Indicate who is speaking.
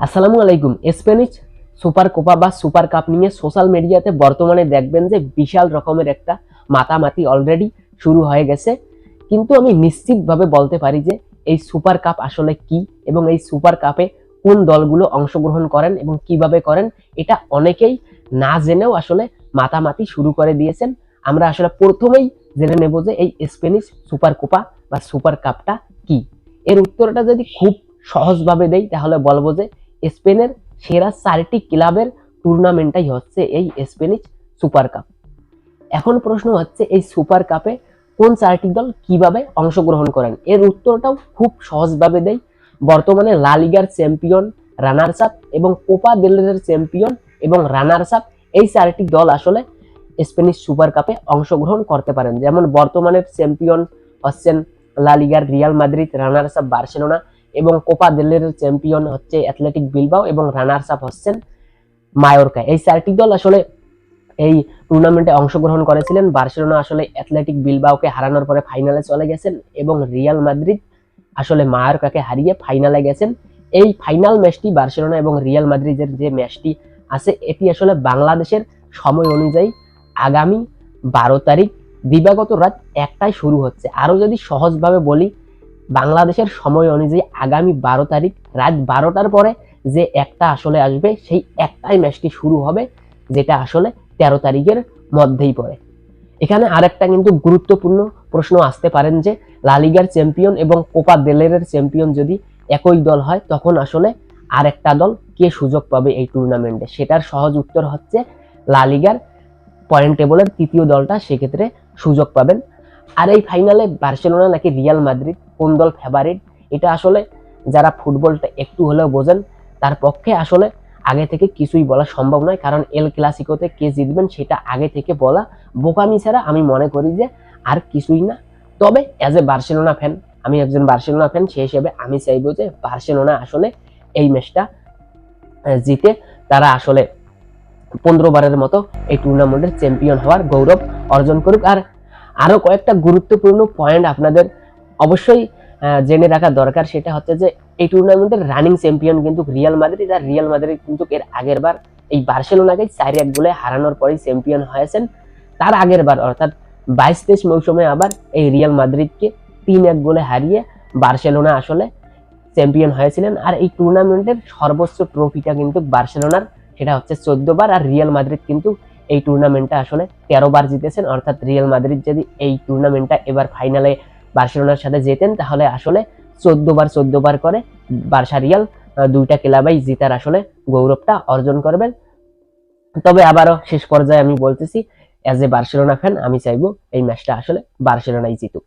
Speaker 1: আসসালামু আলাইকুম। Spanish super Copa বা সুপার কাপ নিয়ে সোশ্যাল মিডিয়াতে বর্তমানে দেখবেন যে বিশাল রকমের একটা মাতামাতি অলরেডি শুরু হয়ে গেছে। কিন্তু আমি নিশ্চিতভাবে বলতে পারি যে এই সুপার কাপ আসলে কি এবং এই সুপার কাপে কোন দলগুলো অংশগ্রহণ করেন এবং কিভাবে করেন এটা অনেকেই না জেনেও আসলে মাতামাতি শুরু করে দিয়েছেন। আমরা আসলে প্রথমেই জেনে নেব যে এই স্প্যানিশ সুপার কোপা বা সুপার কাপটা কি। এর উত্তরটা যদি খুব সহজভাবে দেই তাহলে বলবো যে স্পেনের সেরা 4টি ক্লাবের টুর্নামেন্টটাই হচ্ছে এই স্প্যানিশ সুপার কাপ। এখন প্রশ্ন হচ্ছে এই সুপার কাপে কোন 4টি দল কিভাবে অংশগ্রহণ করেন। এর উত্তরটাও খুব সহজভাবে দেই। বর্তমানে লা লিগার চ্যাম্পিয়ন, রানার্স আপ এবং কোপা দেল রের চ্যাম্পিয়ন এবং রানার্স আপ এই 4টি দল আসলে স্প্যানিশ সুপার কাপে অংশগ্রহণ করতে পারেন। যেমন বর্তমানের চ্যাম্পিয়ন হচ্ছেন লা লিগার Real Madrid, runners up Barcelona এবং কোপা দেল রের চ্যাম্পিয়ন হচ্ছে অ্যাথলেটিক বিলবাও এবং রানার্স আপ হচ্ছেন মায়োরকা। এই 4টি দল আসলে এই টুর্নামেন্টে অংশগ্রহণ করেছিলেন। বার্সেলোনা আসলে অ্যাথলেটিক বিলবাওকে হারানোর পরে ফাইনালে চলে গেছেন এবং রিয়াল মাদ্রিদ আসলে মায়োরকাকে হারিয়ে ফাইনালে গেছেন। এই ফাইনাল ম্যাচটি বার্সেলোনা এবং রিয়াল মাদ্রিদের যে ম্যাচটি আছে এটি আসলে বাংলাদেশের সময় অনুযায়ী আগামী 12 তারিখ দিবাগত রাত 1টায় শুরু হচ্ছে। আরো যদি সহজভাবে বলি, বাংলাদেশের সময় অনুযায়ী আগামী 12 তারিখ রাত 12টার পরে যে একটা আসলে আসবে সেই একটাই ম্যাচটি শুরু হবে, যেটা আসলে 13 তারিখের মধ্যেই পড়ে। এখানে আরেকটা কিন্তু গুরুত্বপূর্ণ প্রশ্ন আসতে পারেন যে লা লিগার চ্যাম্পিয়ন এবং কোপা দেল রের চ্যাম্পিয়ন যদি একই দল হয় তখন আসলে আরেকটা দল কে সুযোগ পাবে এই টুর্নামেন্টে। সেটার সহজ উত্তর হচ্ছে লা লিগার পয়েন্ট টেবলের তৃতীয় দলটা সেক্ষেত্রে সুযোগ পাবেন। আর এই ফাইনালে বার্সেলোনা নাকি রিয়াল মাদ্রিদ কোন দল ফেভারিট, এটা আসলে যারা ফুটবলটা একটু হলেও বোঝেন তার পক্ষে আসলে আগে থেকে কিছুই বলা সম্ভব নয়, কারণ এল ক্লাসিকোতে কে জিতবেন সেটা আগে থেকে বলা বোকামি ছাড়া আমি মনে করি যে আর কিছুই না। তবে অ্যাজ এ বার্সেলোনা ফ্যান, আমি একজন বার্সেলোনা ফ্যান, সেই হিসেবে আমি চাইবো যে বার্সেলোনা আসলে এই ম্যাচটা জিতে তারা আসলে 15 বারের মতো এই টুর্নামেন্টের চ্যাম্পিয়ন হওয়ার গৌরব অর্জন করুক। আর আরো কয়েকটা গুরুত্বপূর্ণ পয়েন্ট আপনাদের অবশ্যই জেনে রাখা দরকার, সেটা হচ্ছে যে এই টুর্নামেন্টের রানিং চ্যাম্পিয়ন কিন্তু রিয়াল মাদ্রিদ, আর রিয়াল মাদ্রিদ কিন্তু এর আগের বার এই বার্সেলোনাকে 4-1 গোলে হারানোর পরেই চ্যাম্পিয়ন হয়েছেন। তার আগের বার অর্থাৎ 22-23 মৌসুমে আবার এই রিয়াল মাদ্রিদকে 3-1 গোলে হারিয়ে বার্সেলোনা আসলে চ্যাম্পিয়ন হয়েছিলেন। আর এই টুর্নামেন্টের সর্বোচ্চ ট্রফিটা কিন্তু বার্সেলোনার, সেটা হচ্ছে 14 বার, আর রিয়াল মাদ্রিদ কিন্তু এই টুর্নামেন্টটা আসলে 13 বার জিতেছেন। অর্থাৎ রিয়াল মাদ্রিদ যদি এই টুর্নামেন্টটা এবার ফাইনালে বার্সেলোনার সাথে জেতেন তাহলে আসলে 14 বার করে বার্সা রিয়াল দুইটা ক্লাবেই জেতার আসলে গৌরবটা অর্জন করবেন। তবে আবারও শেষ পর্যায়ে আমি বলতেছি, অ্যাজ এ বার্সেলোনা ফ্যান আমি চাইবো এই ম্যাচটা আসলে বার্সেলোনাই জিতুক।